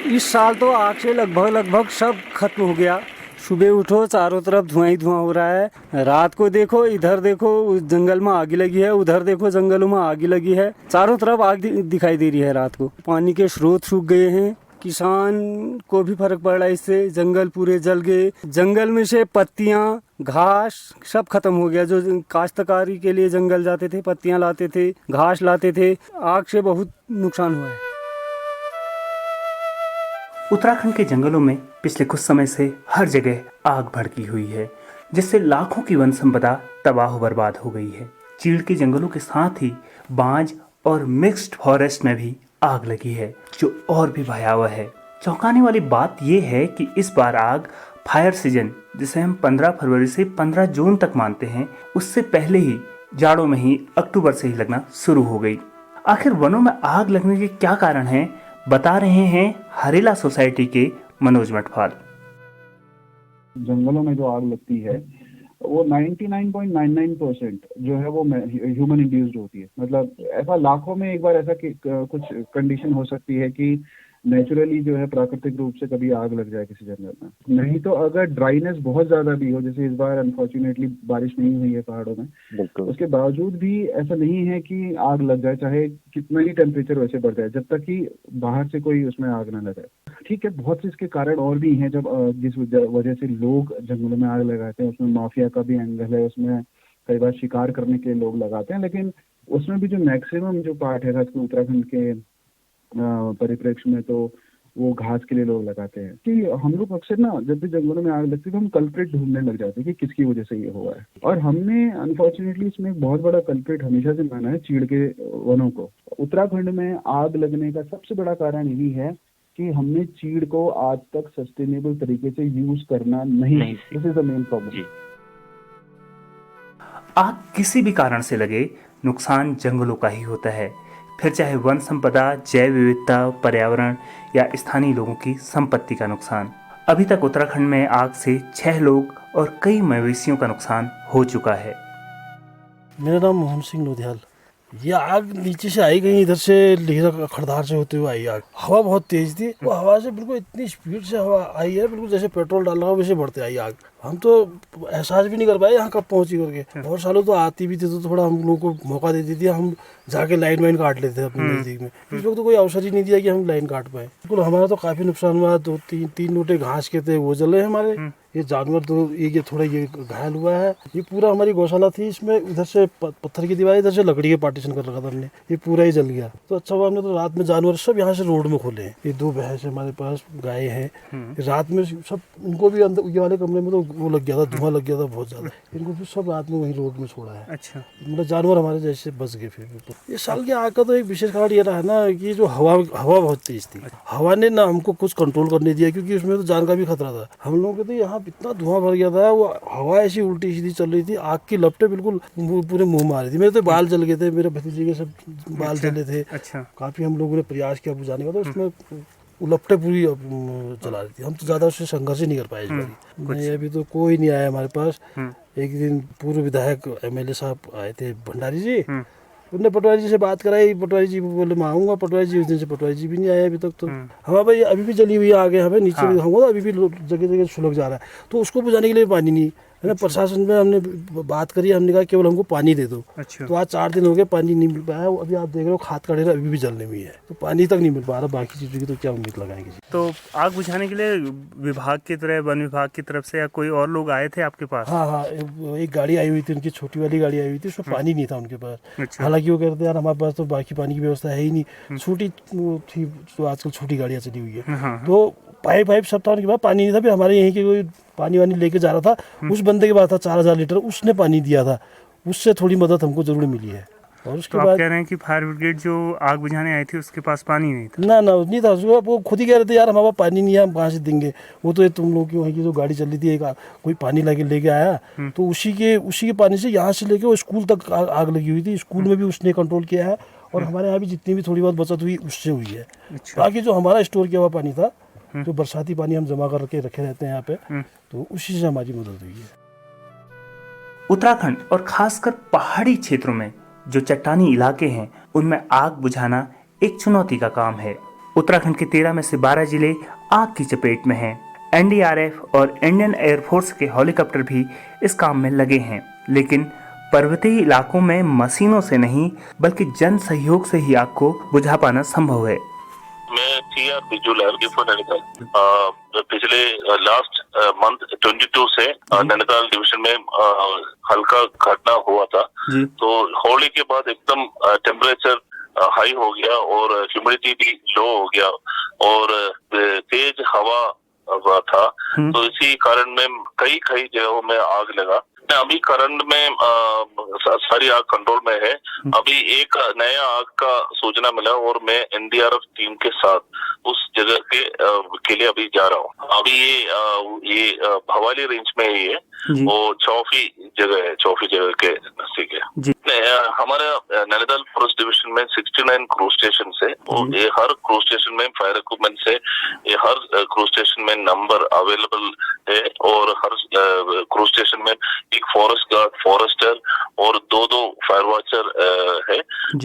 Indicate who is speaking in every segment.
Speaker 1: इस साल तो आग से लगभग सब खत्म हो गया। सुबह उठो चारों तरफ धुआं ही धुआं हो रहा है। रात को देखो, इधर देखो जंगल में आग लगी है, उधर देखो जंगलों में आग लगी है। चारों तरफ आग दिखाई दे रही है रात को। पानी के स्रोत सूख गए हैं। किसान को भी फर्क पड़ रहा है इससे। जंगल पूरे जल गए। जंगल में से पत्तियां, घास सब खत्म हो गया। जो काश्तकारी के लिए जंगल जाते थे, पत्तियां लाते थे, घास लाते थे, आग से बहुत नुकसान हुआ है।
Speaker 2: उत्तराखंड के जंगलों में पिछले कुछ समय से हर जगह आग भड़की हुई है, जिससे लाखों की वन संपदा तबाह बर्बाद हो गई है। चीड़ के जंगलों के साथ ही बांज और मिक्स्ड फॉरेस्ट में भी आग लगी है, जो और भी भयावह है। चौंकाने वाली बात यह है कि इस बार आग फायर सीजन, जिसे हम 15 फरवरी से 15 जून तक मानते हैं, उससे पहले ही जाड़ों में ही अक्टूबर से ही लगना शुरू हो गई। आखिर वनों में आग लगने के क्या कारण हैं, बता रहे हैं हरेला सोसाइटी के मनोज मटफाल।
Speaker 3: जंगलों में जो आग लगती है वो 99.99% जो है वो ह्यूमन इंड्यूस्ड होती है। मतलब ऐसा लाखों में एक बार ऐसा कुछ कंडीशन हो सकती है कि नेचुरली जो है प्राकृतिक रूप से कभी आग लग जाए किसी जंगल में। नहीं तो अगर ड्राइनेस बहुत ज्यादा भी हो, जैसे इस बार अनफॉर्चुनेटली बारिश नहीं हुई है पहाड़ों में, उसके बावजूद भी ऐसा नहीं है कि आग लग जाए, चाहे कितना ही टेम्परेचर वैसे बढ़ जाए, जब तक कि बाहर से कोई उसमें आग ना लगे। ठीक है, बहुत से इसके कारण और भी हैं। जब जिस वजह से लोग जंगलों में आग लगाते हैं, उसमें माफिया का भी एंगल है, उसमें कई बार शिकार करने के लोग लगाते हैं। लेकिन उसमें भी जो मैक्सिमम जो पार्ट है खासकर उत्तराखंड के परिप्रेक्ष्य में, तो वो घास के लिए लोग लगाते हैं। कि हम लोग अक्सर ना जब भी जंगलों में आग लगती है तो हम कल्प्रिट ढूंढने लग जाते हैं कि किसकी वजह से ये हुआ है। और हमने अनफॉर्चुनेटली इसमें एक बहुत बड़ा कल्प्रिट हमेशा से माना है चीड़ के वनों को। उत्तराखंड में आग लगने का सबसे बड़ा कारण यही है कि हमने चीड़ को आज तक सस्टेनेबल तरीके से यूज करना नहीं। This is the main problem.
Speaker 2: आग किसी भी कारण से लगे, नुकसान जंगलों का ही होता है, फिर चाहे वन संपदा, जैव विविधता, पर्यावरण या स्थानीय लोगों की संपत्ति का नुकसान। अभी तक उत्तराखंड में आग से 6 लोग और कई मवेशियों का नुकसान हो चुका है।
Speaker 4: मेरा नाम मोहन सिंह लोधियाल। ये आग नीचे से आई, कहीं इधर से लेहरा खड़दार से होते हुए आई आग। हवा बहुत तेज थी, वो हवा से बिल्कुल इतनी स्पीड से हवा आई है, बिल्कुल जैसे पेट्रोल डाल रहा हो वैसे बढ़ते आई आग। हम तो एहसास भी नहीं कर पाए यहाँ कब पहुंची करके। बहुत सालों तो आती भी थी तो थोड़ा हम लोगों को मौका देती थी, हम जाके लाइन वाइन काट लेते थे अपने नजदीक में। इस वक्त तो कोई अवसर ही नहीं दिया कि हम लाइन काट पाए। बिल्कुल हमारा तो काफी नुकसान हुआ। 2-3 लोटे घास के थे वो जले हमारे। ये जानवर तो ये थोड़ा ये घायल हुआ है। ये पूरा हमारी गौशाला थी, इसमें इधर से पत्थर की दीवार, इधर से लकड़ी के पार्टीशन कर रखा था हमने, ये पूरा ही जल गया। तो अच्छा हुआ हमने तो रात में जानवर सब यहाँ से रोड में खोले हैं। ये 2 भैंस हमारे पास, गाय हैं। रात में सब उनको भी अंदर ये वाले कमरे में तो वो लग गया था, धुआं लग गया था बहुत ज्यादा। इनको भी सब रात में वहीं रोड में छोड़ा है।
Speaker 2: अच्छा,
Speaker 4: मतलब जानवर हमारे जैसे बच गए। फिर ये साल की आग का तो एक विशेष कारण ये रहा है ना कि जो हवा बहुत तेज थी। हवा ने ना हमको कुछ कंट्रोल करने दिया, क्योंकि उसमें तो जान का भी खतरा था। हम लोगों के तो यहाँ इतना धुआं भर गया था, वो हवा ऐसी उल्टी सीधी चल रही थी, आग की लपटें बिल्कुल पूरे मुंह में आ रही थी। मेरे तो बाल जल गए थे, मेरे भतीजे के सब बाल जले थे।
Speaker 2: अच्छा,
Speaker 4: काफी हम लोगों ने प्रयास किया बुझाने का, तो उसमें लपटें पूरी चला रही थी। हम तो ज्यादा उससे संघर्ष ही नहीं कर पाए इस बार। नहीं, अभी तो कोई नहीं आया हमारे पास। एक दिन पूर्व विधायक MLA साहब आए थे, भंडारी जी। उन्होंने पटवारी जी से बात कराई, पटवारी जी बोले मैं आऊँगा। पटवारी जी उस दिन से पटवारी जी भी नहीं आए अभी तक। तो हमारा भाई अभी भी जली हुई आगे, हमें नीचे भी होगा, अभी भी जगह जगह सुलग जा रहा है। तो उसको बुझाने के लिए पानी नहीं है ना। प्रशासन में हमने बात करी, हमने कहा केवल हमको पानी दे दो।
Speaker 2: अच्छा।
Speaker 4: तो आज 4 दिन हो गए, पानी नहीं मिल पाया। अभी आप देख रहे हो खाद का ढेर अभी भी जलने में है, तो पानी तक नहीं मिल पा रहा। बाकी चीज़ों की तो क्या उम्मीद लगाएंगे।
Speaker 2: तो आग बुझाने के लिए विभाग की तरह, वन विभाग की तरफ से या कोई और लोग आए थे आपके पास?
Speaker 4: हाँ, एक गाड़ी आई हुई थी, उनकी छोटी वाली गाड़ी आई हुई थी, उसमें पानी नहीं था उनके पास।
Speaker 2: अच्छा।
Speaker 4: हालांकि वो कहते यार हमारे पास तो बाकी पानी की व्यवस्था है ही नहीं। छोटी थी, तो आजकल छोटी गाड़ियाँ चली हुई है। तो पाइप सब था उनके पास, पानी नहीं था। फिर हमारे यहीं के कोई पानी वानी लेके जा रहा था, उस बंदे के पास था 4000 लीटर, उसने पानी दिया था। उससे थोड़ी मदद हमको जरूर मिली है। और उसके
Speaker 2: तो
Speaker 4: बाद
Speaker 2: आप कह रहे हैं कि फायर ब्रिगेड जो आग बुझाने आई थी उसके पास पानी नहीं था?
Speaker 4: ना नहीं था। वो खुद ही कह रहे थे यार हमारे पास पानी नहीं है, हम कहाँ से देंगे। वो तो तुम लोग की वहीं की जो गाड़ी चल रही थी, एक कोई पानी लेके आया, तो उसी के पानी से यहाँ से लेके वो स्कूल तक आग लगी हुई थी। स्कूल में भी उसने कंट्रोल किया है, और हमारे यहाँ भी जितनी भी थोड़ी बहुत बचत हुई उससे हुई है।
Speaker 2: अच्छा।
Speaker 4: बाकी जो हमारा स्टोर किया हुआ पानी था, जो बरसाती पानी हम जमा करके रखे रहते हैं यहाँ पे, तो उसी से हमारी मदद हुई है।
Speaker 2: उत्तराखंड और खासकर पहाड़ी क्षेत्रों में जो चट्टानी इलाके हैं, उनमें आग बुझाना एक चुनौती का काम है। उत्तराखंड के 13 में से 12 जिले आग की चपेट में हैं। एनडीआरएफ और इंडियन एयरफोर्स के हेलीकॉप्टर भी इस काम में लगे हैं, लेकिन पर्वतीय इलाकों में मशीनों से नहीं बल्कि जन सहयोग से ही आग को बुझा पाना संभव है।
Speaker 5: मैं टीआर बिजुलाल पिछले लास्ट मंथ 22 से नैनीताल डिवीजन में हल्का घटना हुआ था। तो होली के बाद एकदम टेम्परेचर हाई हो गया और ह्यूमिडिटी भी लो हो गया और तेज हवा था। तो इसी कारण में कई जगहों में आग लगा। अभी करंट में सारी आग कंट्रोल में है। अभी एक नया आग का सूचना मिला और मैं एनडीआरएफ टीम के साथ उस जगह के लिए अभी जा रहा हूँ। अभी ये भवाली रेंज में ही है, वो चौफी जगह के नजदीक है। हमारे नैनीताल फॉरेस्ट डिवीजन में 69 क्रूज स्टेशन है और ये हर क्रूज स्टेशन में फायर इक्विपमेंट से ये हर क्रूज स्टेशन में नंबर अवेलेबल है और हर क्रूज स्टेशन में एक फॉरेस्ट गार्ड, फॉरेस्टर और दो फायर वॉचर है।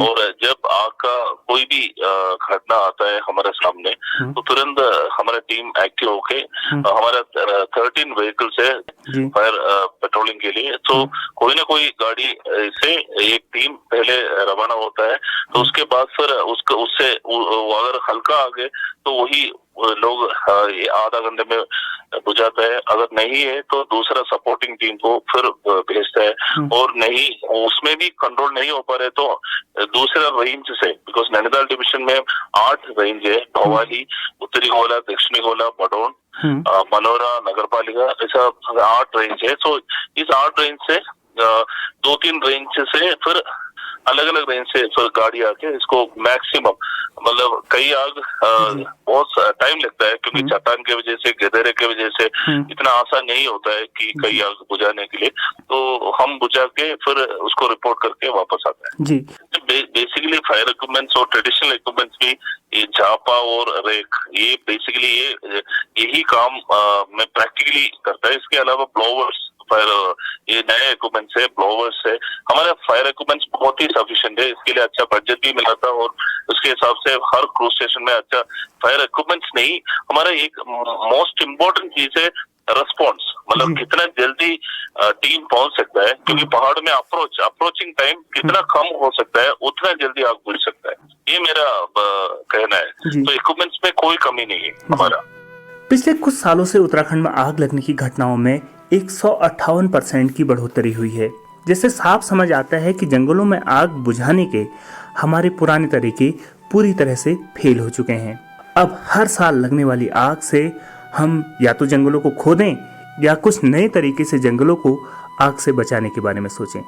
Speaker 5: और जब आग का कोई भी घटना आता है हमारे सामने तो तुरंत हमारा टीम एक्टिव होके हमारा 13 व्हीकल्स है फायर पेट्रोलिंग के लिए। तो कोई ना कोई गाड़ी से एक टीम पहले रवाना होता है, तो उसके बाद फिर उससे अगर हल्का आगे तो वही लोग आधा घंटे में बुझाता है। अगर नहीं है तो दूसरा सपोर्टिंग टीम को फिर भेजता है और नहीं उसमें भी कंट्रोल नहीं हो पा रहे तो दूसरा रेंज से, बिकॉज नैनीताल डिवीजन में 8 रेंज है, भवाली, उत्तरी गोला, दक्षिणी गोला, बडौन, मनोरा, नगर पालिका, ऐसा 8 रेंज है। सो इस 8 रेंज से 2-3 रेंज से फिर अलग अलग रेंज से फिर गाड़ी आके इसको मैक्सिमम मतलब कई आग बहुत टाइम लगता है क्योंकि चट्टान की वजह से, गधेरे की वजह से इतना आसान नहीं होता है कि कई आग बुझाने के लिए। तो हम बुझा के फिर उसको रिपोर्ट करके वापस आता है जी। बेसिकली फायर इक्विपमेंट्स और ट्रेडिशनल इक्विपमेंट्स भी ये झापा और रेक, ये बेसिकली यही काम मैं प्रैक्टिकली करता है। इसके अलावा ब्लोवर्स, फायर ये नए इक्विपमेंट्स है, ब्लोवर्स है। हमारे फायर इक्विपमेंट्स बहुत ही सफिशिएंट है, इसके लिए अच्छा बजट भी मिला था और उसके हिसाब से हर क्रूज स्टेशन में अच्छा फायर इक्विपमेंट्स नहीं, हमारा एक मोस्ट इम्पोर्टेंट चीज है रेस्पॉन्स, मतलब कितना जल्दी टीम पहुंच सकता है, क्योंकि पहाड़ में अप्रोचिंग टाइम कितना कम हो सकता है उतना जल्दी आग बुझ सकता है, ये मेरा कहना है। तो इक्विपमेंट्स में कोई कमी नहीं है हमारा।
Speaker 2: पिछले कुछ सालों से उत्तराखंड में आग लगने की घटनाओं में 158% की बढ़ोतरी हुई है, जिससे साफ समझ आता है कि जंगलों में आग बुझाने के हमारे पुराने तरीके पूरी तरह से फेल हो चुके हैं। अब हर साल लगने वाली आग से हम या तो जंगलों को खोदें या कुछ नए तरीके से जंगलों को आग से बचाने के बारे में सोचें।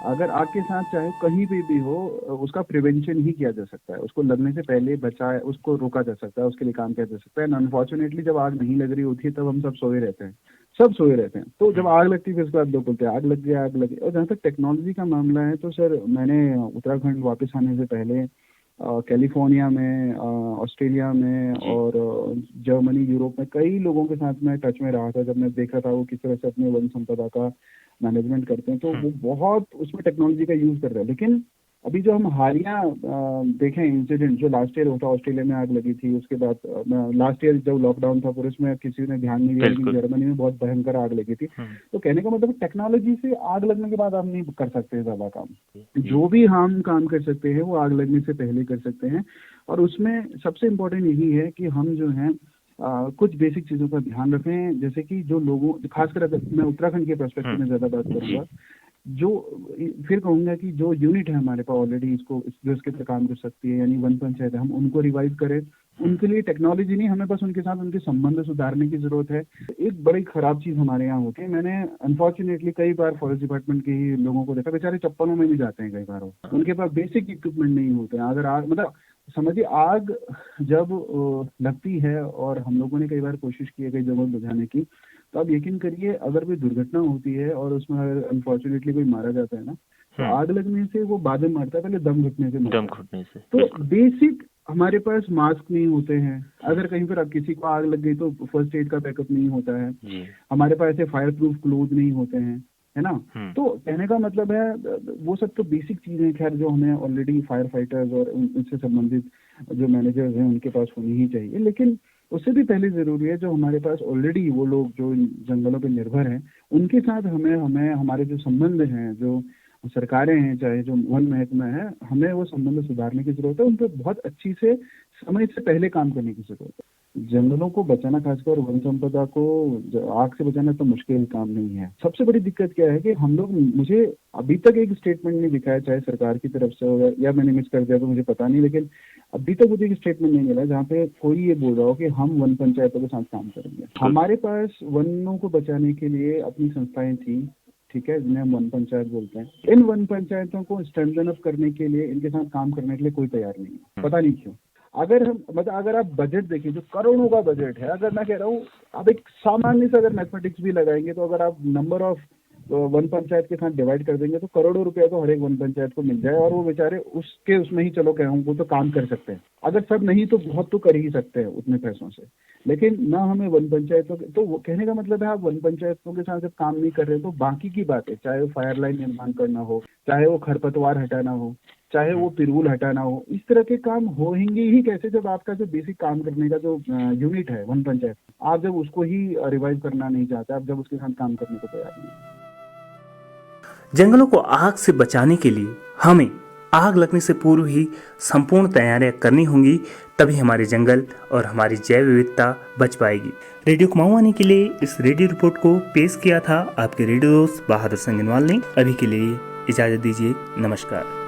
Speaker 3: अगर आग के साथ चाहे कहीं भी हो उसका प्रिवेंशन ही किया जा सकता है, उसको लगने से पहले बचाए, उसको रोका जा सकता है, उसके लिए काम किया जा सकता है। अनफॉर्चुनेटली जब आग नहीं लग रही होती है तब हम सब सोए रहते हैं। तो जब आग लगती है फिर उसके बाद लोग बोलते हैं आग लग गई। और जहाँ तक टेक्नोलॉजी का मामला है तो सर मैंने उत्तराखंड वापस आने से पहले कैलिफोर्निया में, ऑस्ट्रेलिया में और जर्मनी, यूरोप में कई लोगों के साथ मैं टच में रहा था। जब मैं देख रहा था वो किस तरह से अपने वन संपदा का मैनेजमेंट करते हैं, तो वो बहुत उसमें टेक्नोलॉजी का यूज कर रहे हैं। लेकिन अभी जो हम हालिया देखें इंसिडेंट जो लास्ट ईयर होता, ऑस्ट्रेलिया में आग लगी थी, उसके बाद लास्ट ईयर जब लॉकडाउन था फिर उसमें किसी ने ध्यान नहीं दिया, लेकिन जर्मनी में बहुत भयंकर आग लगी थी। तो कहने का मतलब टेक्नोलॉजी से आग लगने के बाद आप नहीं कर सकते ज्यादा काम। जो भी हम काम कर सकते हैं वो आग लगने से पहले कर सकते हैं। और उसमें सबसे इम्पोर्टेंट यही है कि हम जो है कुछ बेसिक चीजों का ध्यान रखें, जैसे कि जो लोगों, खासकर अगर मैं उत्तराखंड के पर्सपेक्टिव में ज्यादा बात करूंगा, जो फिर कहूंगा कि जो यूनिट है हमारे पास ऑलरेडी इसके पर काम कर सकती है, यानी वन पंचायत है, हम उनको रिवाइव करें। उनके लिए टेक्नोलॉजी नहीं, हमें बस उनके साथ उनके संबंध सुधारने की जरूरत है। एक बड़ी खराब चीज हमारे यहाँ होती है, मैंने अनफॉर्चुनेटली कई बार फॉरेस्ट डिपार्टमेंट के ही लोगों को देखा, बेचारे चप्पलों में भी जाते हैं कई बार, उनके पास बेसिक इक्विपमेंट नहीं होते हैं। अगर आग मतलब समझिए आग जब लगती है और हम लोगों ने कई बार कोशिश की है कई जगह बुझाने की, तो आप यकीन करिए अगर कोई दुर्घटना होती है और उसमें अगर अनफॉर्चुनेटली कोई मारा जाता है ना, तो आग लगने से वो बाद में मरता है, पहले दम घुटने से। तो बेसिक हमारे पास मास्क नहीं होते हैं, अगर कहीं पर अब किसी को आग लग गई तो फर्स्ट एड का बैकअप नहीं होता है, हमारे पास ऐसे फायर प्रूफ क्लोथ नहीं होते हैं, है ना। तो कहने का मतलब है वो सब तो बेसिक चीजें, खैर जो हमें ऑलरेडी फायर फाइटर्स और उनसे संबंधित जो मैनेजर्स हैं उनके पास होनी ही चाहिए। लेकिन उससे भी पहले जरूरी है जो हमारे पास ऑलरेडी वो लोग जो इन जंगलों पे निर्भर हैं उनके साथ हमें हमारे जो संबंध हैं, जो सरकारें हैं, चाहे जो वन महकमा है, हमें वो संबंध सुधारने की जरूरत है। उन पर बहुत अच्छी से समय से पहले काम करने की जरूरत है। जंगलों को बचाना, खासकर वन संपदा को आग से बचाना तो मुश्किल काम नहीं है। सबसे बड़ी दिक्कत क्या है कि हम लोग, मुझे अभी तक एक स्टेटमेंट नहीं दिखा है, चाहे सरकार की तरफ से हो या मैंने मिस कर दिया तो मुझे पता नहीं, लेकिन अभी तक मुझे एक स्टेटमेंट नहीं मिला जहाँ पे कोई ये बोल रहा हो कि हम वन पंचायतों के साथ काम करेंगे। हमारे पास वनों को बचाने के लिए अपनी संस्थाएं थी, ठीक है, जिन्हें हम वन पंचायत बोलते हैं। इन वन पंचायतों को स्ट्रेंथन अप करने के लिए, इनके साथ काम करने के लिए कोई तैयार नहीं है, पता नहीं क्यों। अगर आप बजट देखिए, जो करोड़ों का बजट है, अगर मैं कह रहा हूँ आप एक सामान्य से अगर मैथमेटिक्स भी लगाएंगे तो अगर आप नंबर ऑफ वन पंचायत के साथ डिवाइड कर देंगे तो करोड़ों रुपया तो हर एक वन पंचायत को मिल जाए और वो बेचारे उसमें ही चलो कह वो तो काम कर सकते हैं। अगर सब नहीं तो बहुत तो कर ही सकते हैं उतने पैसों से। लेकिन ना हमें वन पंचायतों के, तो वो कहने का मतलब है आप वन पंचायतों के साथ जब काम नहीं कर रहे तो बाकी की बातें, चाहे वो फायर लाइन निर्माण करना हो, चाहे वो खरपतवार हटाना हो, चाहे वो पिरूल हटाना हो, इस तरह के काम होंगे ही कैसे जब आपका जो बेसिक काम करने का जो यूनिट है वन पंचायत, आप जब उसको ही रिवाइव करना नहीं चाहते, आप जब उसके साथ काम करने को तैयार नहीं।
Speaker 2: जंगलों को आग से बचाने के लिए हमें आग लगने से पूर्व ही संपूर्ण तैयारियां करनी होंगी, तभी हमारे जंगल और हमारी जैव विविधता बच पाएगी। रेडियो कुमाऊनी के लिए इस रेडियो रिपोर्ट को पेश किया था आपके रेडियो दोस्त बहादुर संगनवाल ने। अभी के लिए इजाजत दीजिए, नमस्कार।